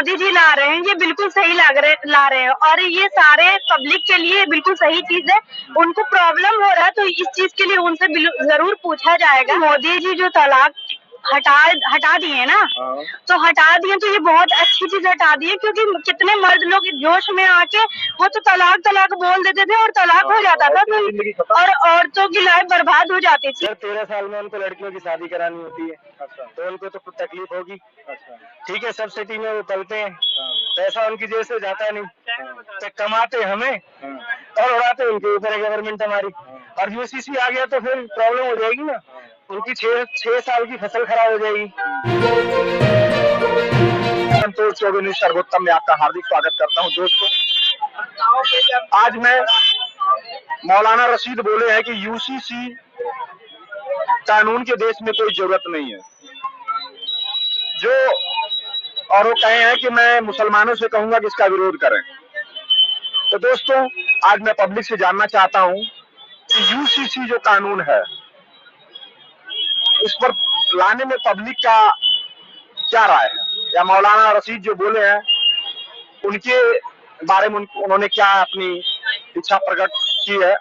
मोदी जी ला रहे हैं ये बिल्कुल सही ला रहे हैं, और ये सारे पब्लिक के लिए बिल्कुल सही चीज है। उनको प्रॉब्लम हो रहा है तो इस चीज के लिए उनसे जरूर पूछा जाएगा। मोदी जी जो तलाक हटा दिए ना, तो हटा दिए तो ये बहुत अच्छी चीज हटा दी है, क्योंकि कितने मर्द लोग जोश में आके वो तो तलाक तलाक बोल देते थे और तलाक हो जाता था, तो और औरतों की लाइफ बर्बाद हो जाती थी। 13 साल में उनको लड़कियों की शादी करानी होती है। अच्छा। तो उनको तो कुछ तकलीफ होगी। अच्छा। ठीक है, सब्सिडी में वो पलते हैं। पैसा उनकी जेब से जाता नहीं। तो कमाते हमें और उड़ाते उनके ऊपर है गवर्नमेंट हमारी। और यूसीसी आ गया तो फिर प्रॉब्लम हो जाएगी ना, उनकी 6 साल की फसल खराब हो जाएगी। संतोष चौबे न्यूज सर्वोत्तम में आपका हार्दिक स्वागत करता हूँ। दोस्तों, आज मैं मौलाना रशीद बोले हैं कि यूसीसी कानून के देश में कोई जरूरत नहीं है, जो और वो कहे हैं कि मैं मुसलमानों से कहूंगा कि इसका विरोध करें। तो दोस्तों, आज मैं पब्लिक से जानना चाहता हूं कि यूसीसी जो कानून है इस पर लाने में पब्लिक का क्या राय है, या मौलाना रशीद जो बोले हैं उनके बारे में उन्होंने क्या अपनी इच्छा प्रकट की है,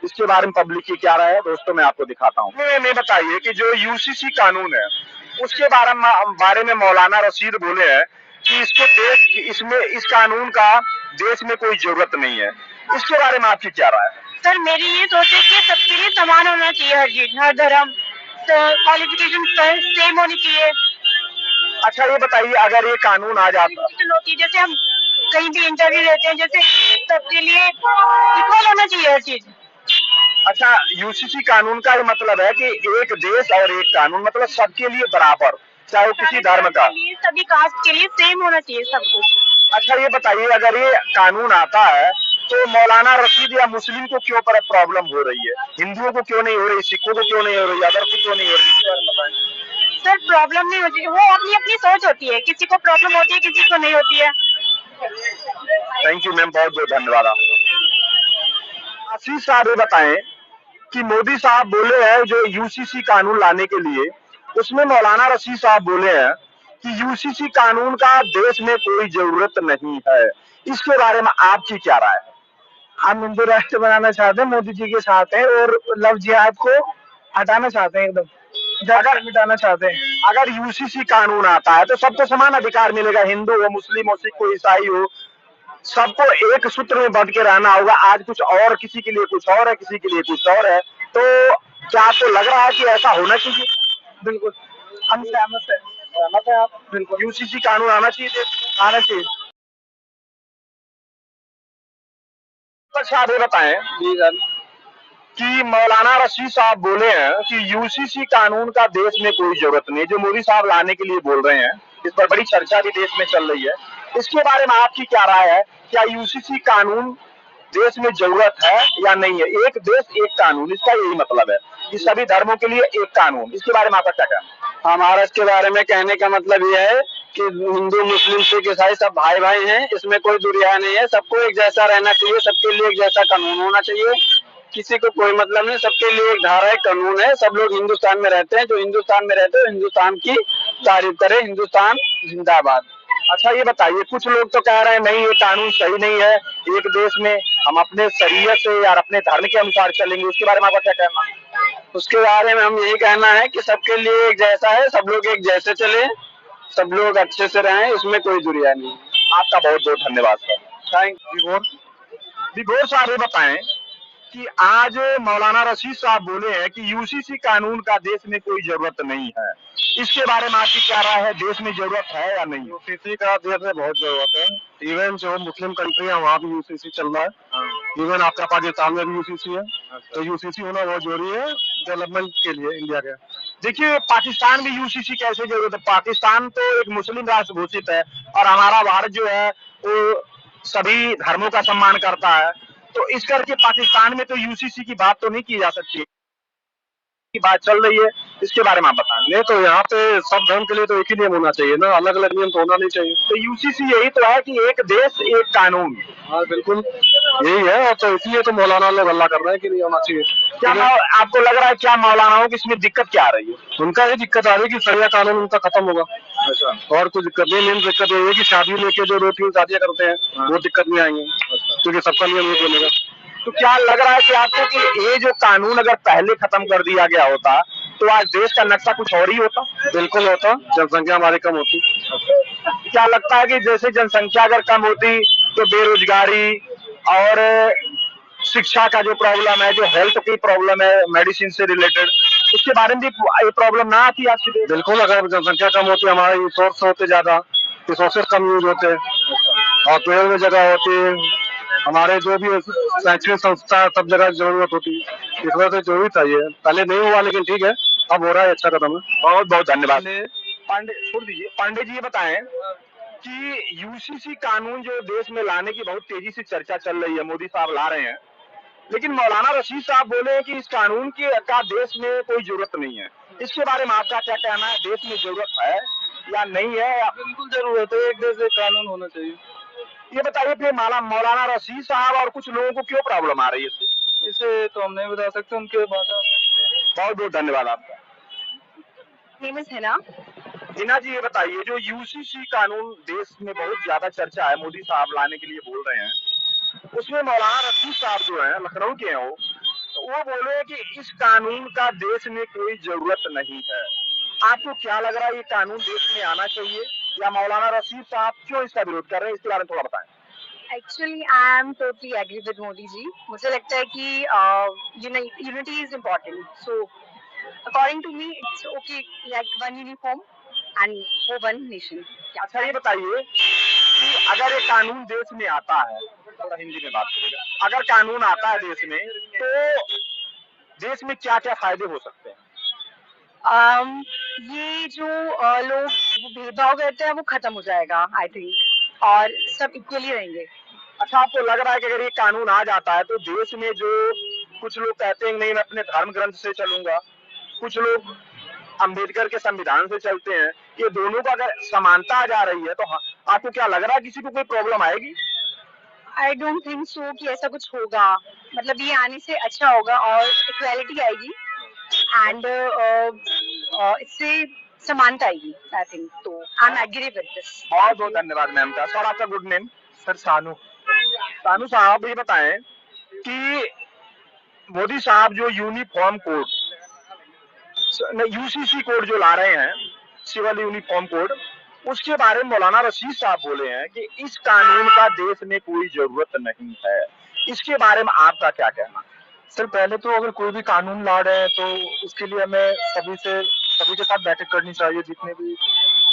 इसके बारे में पब्लिक की क्या राय है। दोस्तों, मैं आपको दिखाता हूँ। मैं बताइए कि जो यूसीसी कानून है उसके बारे में मौलाना रशीद बोले हैं कि इस कानून का देश में कोई जरूरत नहीं है। इसके बारे में आपकी क्या राय है? सर, मेरी ये सोच है कि सबके लिए समान होना चाहिए, हर चीज, हर धर्म, क्वालिफिकेशन सेम होनी चाहिए। अच्छा, ये बताइए, अगर ये कानून आ जाता, जैसे हम कहीं भी इंटरव्यू लेते हैं, जैसे सबके लिए इक्वल होना चाहिए हर चीज। अच्छा, यूसीसी कानून का ये मतलब है कि एक देश और एक कानून, मतलब सबके लिए बराबर, चाहे वो किसी धर्म का, सभी कास्ट के लिए सेम होना चाहिए सब कुछ। अच्छा, ये बताइए, अगर ये कानून आता है तो मौलाना रशीद या मुस्लिम को क्यों प्रॉब्लम हो रही है, हिंदुओं को क्यों नहीं हो रही, सिखों को क्यों नहीं हो रही, अदर को क्यों नहीं हो रही, इसके बारे में बताएं। सर, प्रॉब्लम नहीं होती, वो अपनी अपनी सोच होती है, किसी को प्रॉब्लम होती है, किसी को नहीं होती है। थैंक यू मैम, बहुत बहुत धन्यवाद आपका। आशीष साहब, ये बताएं कि मोदी साहब बोले हैं जो यूसीसी कानून लाने के लिए, उसमें मौलाना रशीद साहब बोले हैं कि यूसीसी कानून का देश में कोई जरूरत नहीं है। इसके बारे में आपकी क्या राय है? हम हिंदू राष्ट्र बनाना चाहते हैं, मोदी जी के साथ हैं, और लव जिहाद को हटाना चाहते हैं, एकदम अगर मिटाना चाहते हैं। अगर यूसीसी कानून आता है तो सबको समान अधिकार मिलेगा, हिंदू हो, मुस्लिम हो, सिख हो, ईसाई हो, सबको एक सूत्र में बांध के रहना होगा। आज कुछ और, किसी के लिए कुछ और है, किसी के लिए कुछ और है। तो क्या आपको लग रहा है कि ऐसा होना चाहिए? बिल्कुल, हम सहमत है आप? बिल्कुल, यूसीसी कानून आना चाहिए, आना चाहिए। साहब, ये बताएं कि मौलाना रशीद साहब बोले हैं कि यूसीसी कानून का देश में कोई जरूरत नहीं, जो मोदी साहब लाने के लिए बोल रहे हैं, इस पर बड़ी चर्चा भी देश में चल रही है। इसके बारे में आपकी क्या राय है? क्या यूसीसी कानून देश में जरूरत है या नहीं है? एक देश एक कानून, इसका यही मतलब है कि सभी धर्मों के लिए एक कानून। इसके बारे में आपका क्या कहना? हमारा इसके बारे में कहने का मतलब यह है कि हिंदू, मुस्लिम, सिख, ईसाई सब भाई भाई हैं, इसमें कोई दुर्या नहीं है। सबको एक जैसा रहना चाहिए, सबके लिए एक जैसा कानून होना चाहिए, किसी को कोई मतलब नहीं। सबके लिए एक धारा है, कानून है। सब लोग हिंदुस्तान में रहते हैं, जो हिंदुस्तान में रहते हैं हिंदुस्तान की तारीफ करें, हिंदुस्तान जिंदाबाद। अच्छा, ये बताइए, कुछ लोग तो कह रहे हैं नहीं, ये कानून सही नहीं है, एक देश में हम अपने शरीयत से या अपने धर्म के अनुसार चलेंगे। उसके बारे में आपका क्या कहना? उसके बारे में हम यही कहना है कि सबके लिए एक जैसा है, सब लोग एक जैसे चले, सब लोग अच्छे से रहें, इसमें कोई दुर्या नहीं। आपका बहुत बहुत धन्यवाद सर। Thank you. विभोर साहब, ये बताएं कि आज मौलाना रशीद साहब बोले हैं कि यूसीसी कानून का देश में कोई जरूरत नहीं है। इसके बारे में आपकी क्या राय है? देश में जरूरत है या नहीं? यूसीसी का देश में बहुत जरूरत है। इवन जो मुस्लिम कंट्री है वहाँ भी यूसीसी चल रहा है। इवन आपका पाकिस्तान में भी यूसीसी है। तो यूसीसी होना बहुत जरूरी है डेवलपमेंट के लिए इंडिया के। देखिए, पाकिस्तान में यूसीसी कैसे जरूरत है? पाकिस्तान तो एक मुस्लिम राष्ट्र घोषित है, और हमारा भारत जो है वो सभी धर्मों का सम्मान करता है। तो इस करके पाकिस्तान में तो यूसीसी की बात तो नहीं की जा सकती, की बात चल रही है। इसके बारे में आप बताएं। नहीं, तो यहाँ पे सब धर्म के लिए तो एक ही नियम होना चाहिए ना, अलग अलग नियम तो होना नहीं चाहिए। तो यूसीसी यही तो है कि एक देश एक कानून। हाँ बिल्कुल, यही है, तो इसलिए तो मौलाना लोग हल्ला कर रहे हैं कि नहीं होना चाहिए। क्या आपको लग रहा है क्या मौलानाओं की इसमें दिक्कत क्या आ रही है? उनका ये दिक्कत आ रही है कि शरिया कानून उनका खत्म होगा। अच्छा। और कुछ दिक्कत नहीं, मेन दिक्कत ये है कि शादी लेके जो 2-3 शादियां करते हैं, हाँ, वो दिक्कत नहीं आएंगी। अच्छा। क्योंकि सबका नियम ये बनेगा। तो क्या लग रहा है कि आपको कि ये जो कानून अगर पहले खत्म कर दिया गया होता तो आज देश का नक्शा कुछ और ही होता? बिल्कुल होता, जनसंख्या हमारी कम होती। क्या लगता है कि जैसे जनसंख्या अगर कम होती तो बेरोजगारी और शिक्षा का जो प्रॉब्लम है, जो हेल्थ की प्रॉब्लम है, मेडिसिन से रिलेटेड, उसके बारे में भी ये प्रॉब्लम ना आती आज की डेट? बिल्कुल, अगर जनसंख्या कम होती, हमारे रिसोर्स होते ज्यादा, रिसोर्सेस कम यूज होते और पेड़ में जगह होती, हमारे जो भी शैक्षणिक संस्था सब जगह जरूरत होती, इस वजह से जरूरी था ये। पहले नहीं हुआ लेकिन ठीक है, अब हो रहा है, अच्छा कदम है। बहुत बहुत धन्यवाद। पांडे छोड़ दीजिए, पांडे जी ये बताएं कि यूसीसी कानून जो देश में लाने की बहुत तेजी से चर्चा चल रही है, मोदी साहब ला रहे हैं, लेकिन मौलाना रशीद साहब बोले हैं कि इस कानून की का देश में कोई जरूरत नहीं है। इसके बारे में आपका क्या कहना है? देश में जरूरत है या नहीं है? बिल्कुल जरूरत है, एक देश एक कानून होना चाहिए। ये बताइए फिर मौलाना रशीद साहब और कुछ लोगों को क्यों प्रॉब्लम आ रही है इससे? इसे तो हम नहीं बता सकते, उनके भाषा में। बहुत बहुत धन्यवाद आपका। Name is Hina. हिना जी ये बताइए, जो यूसीसी कानून देश में बहुत ज्यादा चर्चा है, मोदी साहब लाने के लिए बोल रहे हैं, उसमें मौलाना रशीद साहब जो है, लखनऊ के हैं वो बोले हैं कि इस कानून का देश में कोई जरूरत नहीं है। आपको क्या लग रहा है, ये कानून देश में आना चाहिए या मौलाना रशीद साहब क्यों इसका विरोध कर रहे हैं? इसके बारे में थोड़ा बताएं। Actually I am totally agree with Modi ji. मुझे लगता है कि unity is important, so according to me it's okay, like one uniform and for one nation. अच्छा ये बताइए कि अगर ये कानून देश में आता है, थोड़ा हिंदी में बात करेगा, अगर कानून आता है देश में तो देश में क्या क्या फायदे हो सकते हैं? ये जो लोग वो भेदभाव करते हैं वो खत्म हो जाएगा आई थिंक, और सब इक्वली रहेंगे। अच्छा आपको लग रहा है कि अगर ये कानून आ जाता है तो देश में जो कुछ लोग कहते हैं नहीं मैं अपने धर्म ग्रंथ से चलूंगा, कुछ लोग अंबेडकर के संविधान से चलते हैं, ये दोनों का अगर समानता आ जा रही है तो आपको क्या लग रहा है किसी को कोई प्रॉब्लम आएगी? आई डोंट थिंक सो कि ऐसा कुछ होगा। मतलब ये आने से अच्छा होगा और इक्वालिटी आएगी एंड इससे समानता आएगी आई थिंक। तो I am agree with this. बहुत बहुत धन्यवाद मैम का। सर आपका गुड नेम? सर सानू। सानू साहब ये बताएं कि मोदी साहब जो यूनिफॉर्म कोड, यूसीसी कोड जो ला रहे हैं, सिविल यूनिफॉर्म कोड, उसके बारे में मौलाना रशीद साहब बोले हैं कि इस कानून का देश में कोई जरूरत नहीं है। इसके बारे में आपका क्या कहना? सर पहले तो अगर कोई भी कानून ला रहे हैं तो उसके लिए हमें सभी के साथ बैठक करनी चाहिए, जितने भी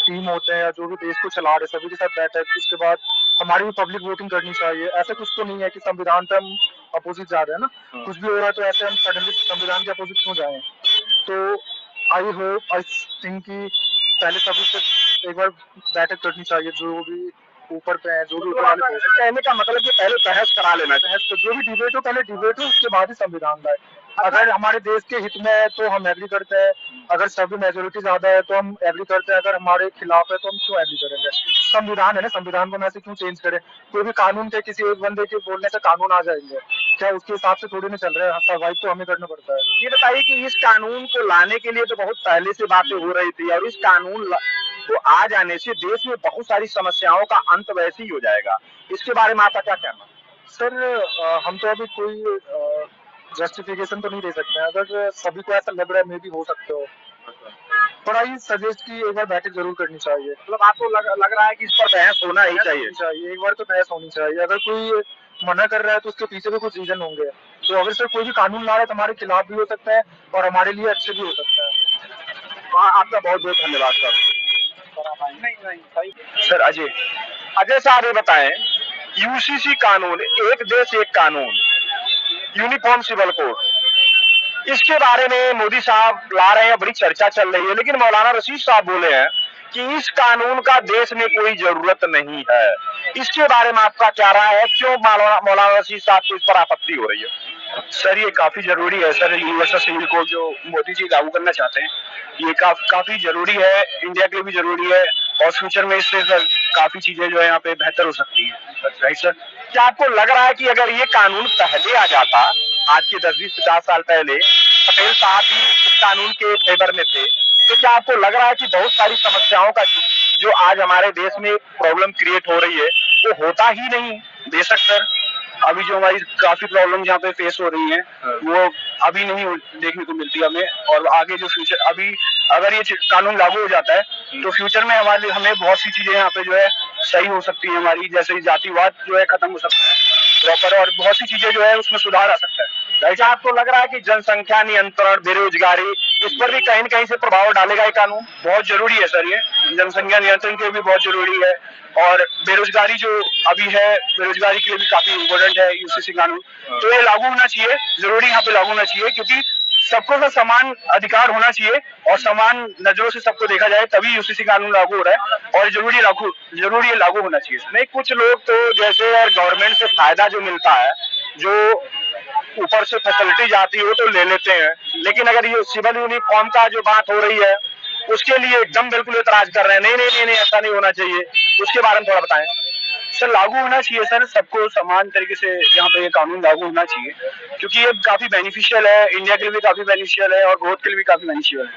टीम होते हैं या जो भी देश को चला रहे सभी के साथ बैठक, उसके बाद हमारी भी पब्लिक वोटिंग करनी चाहिए। ऐसा कुछ तो नहीं है कि संविधान पे हम अपोजिट जा रहे हैं ना, कुछ भी हो रहा है तो ऐसे हम सडनली संविधान के अपोजिट क्यों जाएं। तो आई थिंक कि पहले सभी से एक बार बैठक करनी चाहिए, जो भी ऊपर पे है, जो भी ऊपर वाले। कहने का मतलब कि पहले बहस करा लेना चाहिए, तो जो भी डिबेट हो पहले डिबेट हो, उसके बाद ही संविधान लाए। अगर हमारे देश के हित में है तो हम एग्री करते हैं, अगर सभी मेजोरिटी ज्यादा है तो हम एग्री करते हैं, अगर हमारे खिलाफ है तो हम क्यों एग्री करेंगे। संविधान है ना, संविधान को हम ऐसे क्यों चेंज करें। कोई भी कानून के किसी एक बंदे के बोलने से कानून आ जाएंगे क्या? उसके हिसाब से थोड़ी ना चल रहे हैं, सर्वाइव तो हमें करना पड़ता है। ये बताइए कि इस कानून को लाने के लिए तो बहुत पहले से बातें हो रही थी और इस कानून को आ जाने से देश में बहुत सारी समस्याओं का अंत वैसे ही हो जाएगा। इसके बारे में आपका क्या कहना? सर हम तो अभी कोई जस्टिफिकेशन तो नहीं दे सकते हैं, अगर सभी को ऐसा लग रहा है मे भी हो सकते हो, थोड़ा ही सजेस्ट की एक बार बैठक जरूर करनी चाहिए। मतलब आपको लग रहा है कि इस पर बहस होना ही चाहिए? एक बार तो बहस होनी चाहिए। अगर कोई मना कर रहा है तो उसके पीछे भी कुछ रीजन होंगे। तो अगर सर कोई भी कानून ला रहा है तो हमारे खिलाफ भी हो सकता है और हमारे लिए अच्छे भी हो सकता है। आपका बहुत बहुत धन्यवाद सर। सर अजय साहब ये बताएं, यूसीसी कानून, एक देश एक कानून, यूनिफॉर्म सिविल कोड, इसके बारे में मोदी साहब ला रहे हैं, बड़ी चर्चा चल रही है, लेकिन मौलाना रशीद साहब बोले हैं कि इस कानून का देश में कोई जरूरत नहीं है। इसके बारे में आपका क्या राय है? क्यों मौलाना रशीद साहब को इस पर आपत्ति हो रही है? सर ये काफी जरूरी है सर, यूनिवर्सल सिविल कोड जो मोदी जी लागू करना चाहते हैं ये काफी जरूरी है, इंडिया के लिए भी जरूरी है और फ्यूचर में इससे सर काफी चीजें जो है यहाँ पे बेहतर हो सकती है। Right sir. क्या आपको लग रहा है कि अगर ये कानून पहले आ जाता, आज के 10-20-50 साल पहले, पटेल साहब भी इस कानून के फेवर में थे, तो क्या आपको लग रहा है कि बहुत सारी समस्याओं का जो आज हमारे देश में प्रॉब्लम क्रिएट हो रही है वो होता ही नहीं? बेशक सर, अभी जो हमारी काफी प्रॉब्लम यहाँ पे फेस हो रही है वो अभी नहीं देखने को मिलती हमें, और आगे जो फ्यूचर, अभी अगर ये कानून लागू हो जाता है तो फ्यूचर में हमें बहुत सी चीजें यहाँ पे जो है सही हो सकती है हमारी, जैसे जातिवाद जो है खत्म हो सकता है प्रॉपर, और बहुत सी चीजें जो है उसमें सुधार आ सकता है। ऐसा आपको लग रहा है कि जनसंख्या नियंत्रण, बेरोजगारी, इस पर भी कहीं न कहीं से प्रभाव डालेगा ये कानून? बहुत जरूरी है सर, ये जनसंख्या नियंत्रण के लिए भी बहुत जरूरी है, और बेरोजगारी जो अभी है, बेरोजगारी के लिए भी काफी इम्पोर्टेंट है यूसीसी कानून। तो ये लागू होना चाहिए, जरूरी यहाँ पे लागू होना चाहिए, क्योंकि सबको का समान अधिकार होना चाहिए और समान नजरों से सबको देखा जाए, तभी यूसीसी कानून लागू हो रहा है, और जरूरी ये लागू होना चाहिए। नहीं, कुछ लोग तो जैसे यार गवर्नमेंट से फायदा जो मिलता है, जो ऊपर से फैसिलिटी आती है वो तो ले लेते हैं, लेकिन अगर ये सिविल यूनिफॉर्म का जो बात हो रही है उसके लिए एकदम बिल्कुल एतराज कर रहे हैं, नहीं ऐसा नहीं होना चाहिए। उसके बारे में थोड़ा बताएं। सर लागू होना चाहिए सर, सबको समान तरीके से यहाँ पे ये कानून लागू होना चाहिए, क्योंकि ये काफी बेनिफिशियल है, इंडिया के लिए भी काफी बेनिफिशियल है और ग्रोथ के लिए भी काफी बेनिफिशियल है।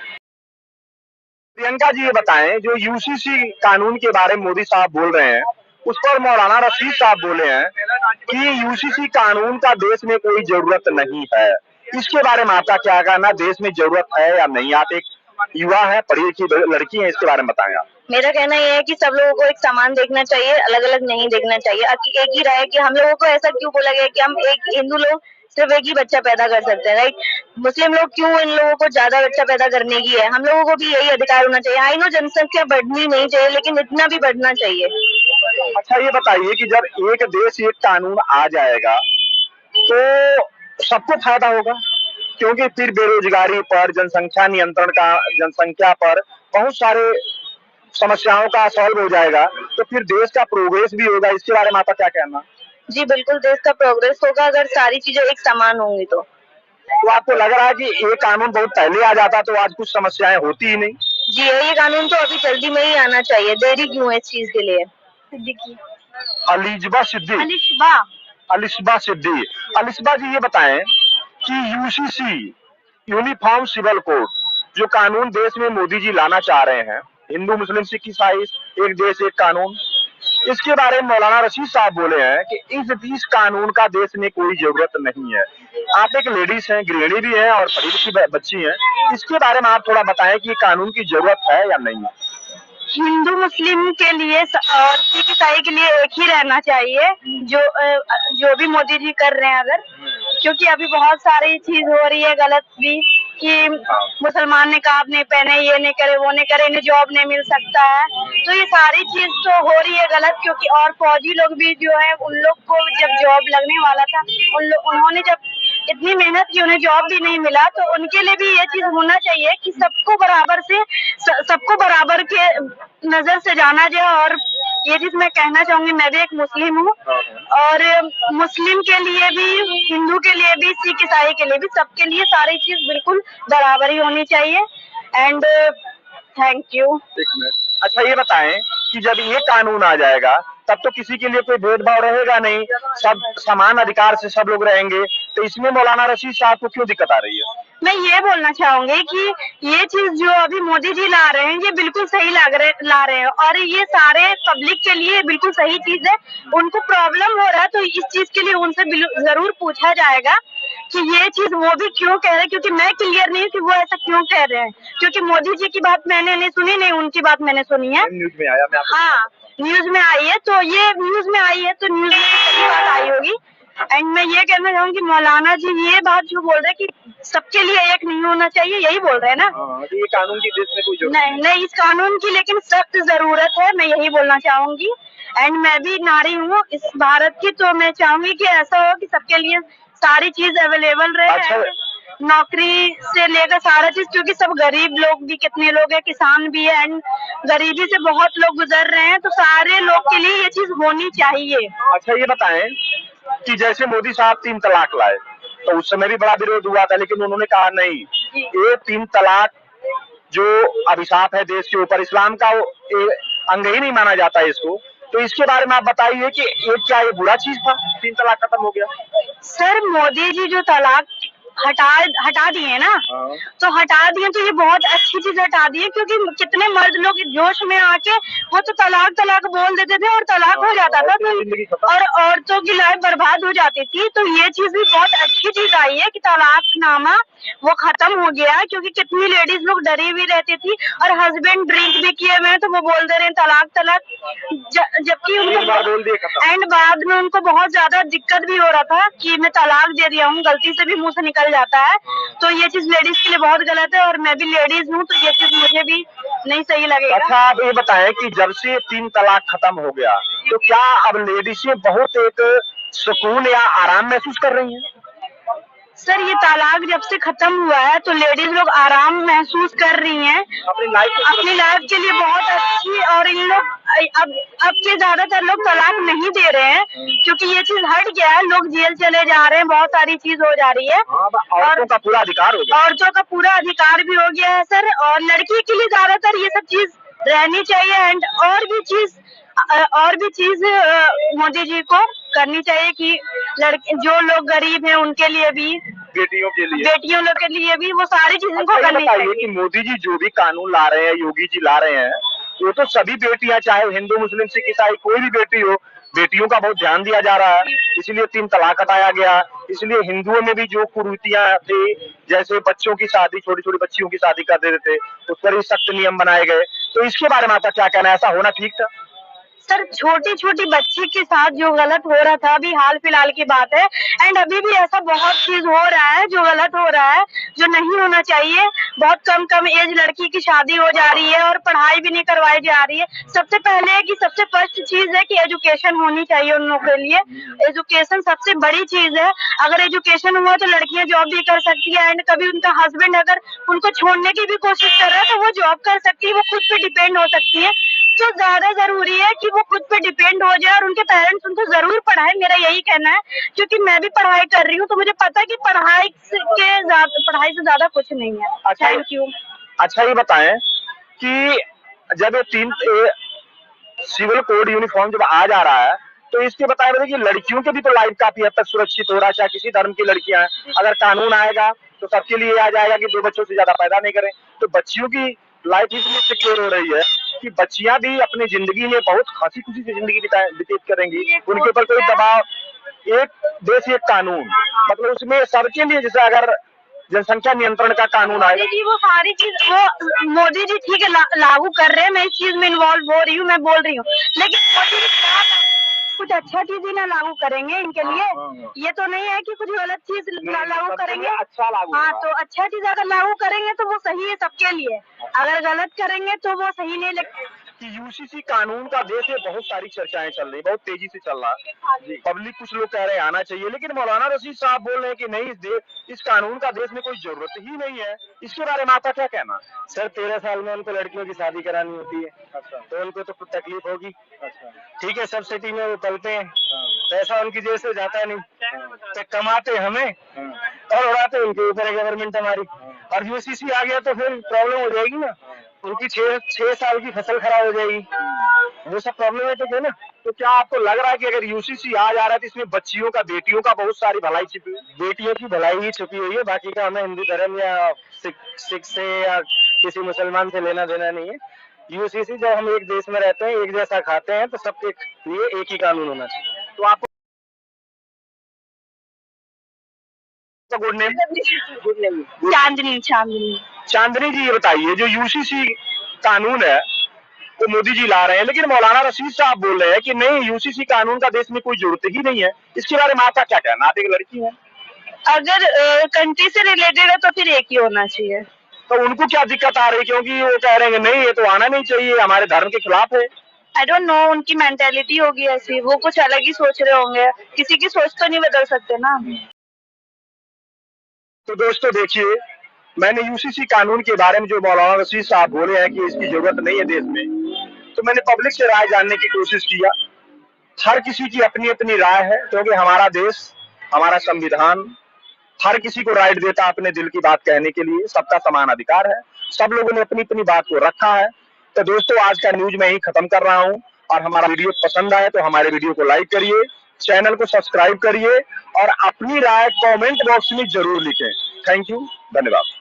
प्रियंका जी, ये बताएं, जो यूसीसी कानून के बारे में मोदी साहब बोल रहे हैं, उस पर मौलाना रशीद साहब बोले हैं कि यूसीसी कानून का देश में कोई जरूरत नहीं है। इसके बारे में आपका क्या कहना, देश में जरूरत है या नहीं? आप एक युवा है, पढ़ी लिखी लड़की है, इसके बारे में बताएं आप। मेरा कहना यह है कि सब लोगों को एक समान देखना चाहिए, अलग अलग नहीं देखना चाहिए। एक ही राय कि हम लोगों को ऐसा क्यों बोला गया कि हम एक हिंदू लोग सिर्फ एक ही बच्चा पैदा कर सकते हैं, राइट? मुस्लिम लोग क्यों, इन लोगों को ज्यादा बच्चा पैदा करने की है? हम लोगों को भी यही अधिकार होना चाहिए। आई नो जनसंख्या बढ़नी नहीं चाहिए, लेकिन इतना भी बढ़ना चाहिए। अच्छा, ये बताइए कि जब एक देश एक कानून आ जाएगा तो सबको फायदा होगा, क्योंकि फिर बेरोजगारी पर, जनसंख्या पर बहुत सारे समस्याओं का सॉल्व हो जाएगा, तो फिर देश का प्रोग्रेस भी होगा। इसके बारे में आपका क्या कहना? जी बिल्कुल, देश का प्रोग्रेस होगा अगर सारी चीजें एक समान होंगी तो। आपको लग रहा है कि ये कानून बहुत पहले आ जाता तो आज कुछ समस्याएं होती ही नहीं? जी ये कानून तो अभी जल्दी में ही आना चाहिए, देरी क्यों है इस चीज के लिए? अलिशबा सिद्दी, अलिशबा जी, ये बताएं कि यूसीसी, यूनिफॉर्म सिविल कोड, जो कानून देश में मोदी जी लाना चाह रहे हैं, हिंदू मुस्लिम सिख ईसाई एक देश एक कानून, इसके बारे में मौलाना रशीद साहब बोले हैं कि इस कानून का देश में कोई जरूरत नहीं है। आप एक लेडीज हैं, गृहिणी भी हैं और पढ़ी लिखी बच्ची हैं, इसके बारे में आप थोड़ा बताएं कि कानून की जरूरत है या नहीं है? हिंदू मुस्लिम के लिए और सिख ईसाई के लिए एक ही रहना चाहिए, जो भी मोदी जी कर रहे हैं अगर, क्योंकि अभी बहुत सारी चीज हो रही है गलत भी, कि मुसलमान ने काब नहीं पहने, ये नहीं करे, वो नहीं करे, इन्हें जॉब नहीं मिल सकता है, तो ये सारी चीज तो हो रही है गलत। क्योंकि और फौजी लोग भी जो है, उन लोग को जब जॉब लगने वाला था, उन्होंने जब इतनी मेहनत की, उन्हें जॉब भी नहीं मिला, तो उनके लिए भी ये चीज होना चाहिए कि सबको बराबर के नजर से जाना जाए। और ये चीज मैं कहना चाहूंगी, मैं भी एक मुस्लिम हूँ, और मुस्लिम के लिए भी, हिंदू के लिए भी, सिख ईसाई के लिए भी, सबके लिए सारी चीज बिल्कुल बराबर ही होनी चाहिए। And thank you. अच्छा, ये बताएं कि जब ये कानून आ जाएगा तब तो किसी के लिए कोई भेदभाव रहेगा नहीं, सब समान अधिकार से सब लोग रहेंगे, तो इसमें मौलाना रशीद साहब को क्यों दिक्कत आ रही है? मैं ये बोलना चाहूंगी कि ये चीज जो अभी मोदी जी ला रहे हैं, ये बिल्कुल सही ला रहे हैं, और ये सारे पब्लिक के लिए बिल्कुल सही चीज है। उनको प्रॉब्लम हो रहा है तो इस चीज के लिए उनसे जरूर पूछा जाएगा कि ये चीज वो भी क्यों कह रहे हैं, क्योंकि मैं क्लियर नहीं हूँ कि वो ऐसा क्यों कह रहे हैं, क्योंकि मोदी जी की बात मैंने नहीं सुनी, नहीं उनकी बात मैंने सुनी है। न्यूज में आया, हाँ न्यूज में आई है, तो ये न्यूज में आई है तो न्यूज में सही बात आई होगी। एंड मैं ये कहना चाहूंगी, मौलाना जी ये बात जो बोल रहे हैं कि सबके लिए एक नहीं होना चाहिए, यही बोल रहे हैं ना? ये कानून की देश में कोई जरूरत नहीं, इस कानून की लेकिन सख्त जरूरत है, मैं यही बोलना चाहूंगी। एंड मैं भी नारी हूँ इस भारत की, तो मैं चाहूंगी कि ऐसा हो कि सबके लिए सारी चीज अवेलेबल रहे। अच्छा। नौकरी से लेकर सारा चीज, क्योंकि सब गरीब लोग भी कितने लोग हैं, किसान भी है, एंड गरीबी से बहुत लोग गुजर रहे हैं, तो सारे लोग के लिए ये चीज होनी चाहिए। अच्छा, ये बताएं कि जैसे मोदी साहब 3 तलाक लाए तो उस समय भी बड़ा विरोध हुआ था, लेकिन उन्होंने कहा नहीं, ये 3 तलाक जो अभिशाप है देश के ऊपर, इस्लाम का अंग ही नहीं माना जाता है इसको। तो इसके बारे में आप बताइए कि क्या ये बुरा चीज था, 3 तलाक खत्म हो गया? सर मोदी जी जो तलाक हटा दिए ना, तो हटा दिए तो ये बहुत अच्छी चीज हटा दी है, क्योंकि कितने मर्द लोग जोश में आके वो तो तलाक बोल देते थे और तलाक हो जाता था, तो और औरतों की लाइफ बर्बाद हो जाती थी। तो ये चीज भी बहुत अच्छी चीज आई है कि तलाकनामा वो खत्म हो गया, क्योंकि कितनी लेडीज लोग डरी हुई रहती थी और हस्बैंड ड्रिंक भी किए हुए तो वो बोल दे रहे हैं तलाक, जबकि उनको एंड बाद में उनको बहुत ज्यादा दिक्कत भी हो रहा था कि मैं तलाक दे दिया हूँ, गलती से भी मुंह से निकल जाता है। तो ये चीज लेडीज के लिए बहुत गलत है और मैं भी लेडीज हूँ, तो ये चीज मुझे भी नहीं सही लगेगा। अच्छा, आप ये बताएं कि जब से 3 तलाक खत्म हो गया तो क्या अब लेडीजें बहुत एक सुकून या आराम महसूस कर रही हैं? सर ये तलाक जब से खत्म हुआ है तो लेडीज लोग आराम महसूस कर रही हैं अपनी लाइफ के लिए बहुत अच्छी, और इन लोग अब के ज्यादातर लोग तलाक नहीं दे रहे हैं, क्योंकि ये चीज हट गया है, लोग जेल चले जा रहे हैं, बहुत सारी चीज हो जा रही है। औरतों का पूरा अधिकार हो गया, औरतों का पूरा अधिकार भी हो गया है सर, और लड़की के लिए ज्यादातर ये सब चीज रहनी चाहिए। एंड और भी चीज मोदी जी को करनी चाहिए कि लड़के जो लोग गरीब हैं उनके लिए भी, बेटियों लोग के लिए भी वो सारी चीजों को करनी चाहिए। कि मोदी जी जो भी कानून ला रहे हैं, योगी जी ला रहे हैं, वो तो सभी बेटियां, चाहे हिंदू मुस्लिम सिख ईसाई कोई भी बेटी हो, बेटियों का बहुत ध्यान दिया जा रहा है, इसलिए 3 तलाक हटाया गया। इसलिए हिंदुओं में भी जो कुरीतियां थी, जैसे बच्चों की शादी, छोटी छोटी बच्चियों की शादी कर देते थे, उस पर भी सख्त नियम बनाए गए। तो इसके बारे में आपका क्या कहना है, ऐसा होना ठीक था? सर छोटी छोटी बच्ची के साथ जो गलत हो रहा था अभी हाल फिलहाल की बात है, एंड अभी भी ऐसा बहुत चीज हो रहा है जो गलत हो रहा है, जो नहीं होना चाहिए। बहुत कम एज लड़की की शादी हो जा रही है और पढ़ाई भी नहीं करवाई जा रही है। सबसे पहले कि सबसे फर्स्ट चीज है कि एजुकेशन होनी चाहिए उन लोगों के लिए। एजुकेशन सबसे बड़ी चीज है। अगर एजुकेशन हुआ तो लड़कियां जॉब भी कर सकती है, एंड कभी उनका हस्बैंड अगर उनको छोड़ने की भी कोशिश कर रहा है तो वो जॉब कर सकती है, वो खुद पे डिपेंड हो सकती है। तो ज्यादा जरूरी है कि वो खुद पे डिपेंड हो जाए और उनके पेरेंट्स उनको जरूर पढ़ाए, मेरा यही कहना है, क्योंकि मैं भी पढ़ाई कर रही हूँ तो मुझे पता है कि पढ़ाई से ज्यादा कुछ नहीं है। Thank you. अच्छा ये बताएं कि जब ये सिविल कोड यूनिफॉर्म जब आ जा रहा है तो इसके बताए कि लड़कियों के भी तो लाइफ काफी हद तक सुरक्षित हो रहा है, चाहे किसी धर्म की लड़कियां हैं। अगर कानून आएगा तो सबके लिए आ जाएगा कि 2 बच्चों से ज्यादा पैदा नहीं करें, तो बच्चियों की लाइफ इसलिए सिक्योर हो रही है कि बच्चियां भी अपनी जिंदगी में बहुत हंसी खुशी से जिंदगी व्यतीत करेंगी, उनके ऊपर कोई दबाव। एक देश एक कानून, मतलब उसमें सबके लिए, जैसे अगर जनसंख्या नियंत्रण का कानून आएगा, वो सारी चीज वो मोदी जी ठीक है लागू कर रहे हैं, मैं इस चीज में इन्वॉल्व हो रही हूँ, मैं बोल रही हूँ, लेकिन मोदी जी कुछ अच्छा चीज ही ना लागू करेंगे इनके लिए। ये तो नहीं है कि कुछ गलत चीज लागू करेंगे। अच्छा लागू, हाँ तो अच्छा चीज अगर लागू करेंगे तो वो सही है सबके लिए, अगर गलत करेंगे तो वो सही नहीं लगेगा। कि यूसीसी कानून का देश में बहुत सारी चर्चाएं चल रही, बहुत तेजी से चल रहा है। पब्लिक कुछ लोग कह रहे हैं आना चाहिए, लेकिन मौलाना रशीद साहब बोल रहे हैं कि नहीं, इस कानून का देश में कोई जरूरत ही नहीं है। इसके बारे में आपका क्या कहना? सर 13 साल में उनको लड़कियों की शादी करानी होती है। अच्छा। तो उनको तो कुछ तकलीफ होगी। अच्छा। ठीक है, सब्सिडी में वो पलते हैं, पैसा उनकी जेब से जाता नहीं, तो कमाते हमें और उड़ाते उनके ऊपर है गवर्नमेंट हमारी। और यूसीसी आ गया तो फिर प्रॉब्लम हो जाएगी ना, उनकी 6 साल की फसल खराब हो जाएगी, वो सब प्रॉब्लमेटिक है ना। तो क्या आपको लग रहा है कि अगर यूसीसी आ जा रहा है तो इसमें बच्चियों का, बेटियों का बहुत सारी भलाई छिपी हुई है? बेटियों की भलाई ही छुपी हुई है, बाकी का हमें हिंदू धर्म या सिख से या किसी मुसलमान से लेना देना नहीं है। यूसीसी जब हम एक देश में रहते हैं, एक जैसा खाते हैं, तो सबके लिए एक ही कानून होना चाहिए। तो आपको गुड नेम? चांदनी जी, ये बताइए जो यूसीसी कानून है वो मोदी जी ला रहे हैं, लेकिन मौलाना रशीद साहब बोल रहे हैं कि नहीं, यूसीसी कानून का देश में कोई जरूरत ही नहीं है। इसके बारे में आपका क्या कहना? आप एक लड़की हैं, अगर कंट्री से रिलेटेड है तो फिर एक ही होना चाहिए। तो उनको क्या दिक्कत आ रही है? क्योंकि वो कह रहे हैं नहीं, ये तो आना नहीं चाहिए, हमारे धर्म के खिलाफ है। आई डोंट नो, उनकी मेंटेलिटी होगी ऐसी, वो कुछ अलग ही सोच रहे होंगे, किसी की सोच तो नहीं बदल सकते ना। तो दोस्तों देखिए, मैंने यूसीसी कानून के बारे में जो मौलाना रशीद साहब बोले हैं कि इसकी जरूरत नहीं है देश में, तो मैंने पब्लिक से राय जानने की कोशिश किया। हर किसी की अपनी अपनी राय है, क्योंकि हमारा देश, हमारा संविधान हर किसी को राइट देता है अपने दिल की बात कहने के लिए, सबका समान अधिकार है। सब लोगों ने अपनी अपनी बात को रखा है। तो दोस्तों आज का न्यूज मैं ही खत्म कर रहा हूँ, और हमारा वीडियो पसंद आए तो हमारे वीडियो को लाइक करिए, चैनल को सब्सक्राइब करिए और अपनी राय कमेंट बॉक्स में जरूर लिखें। थैंक यू, धन्यवाद।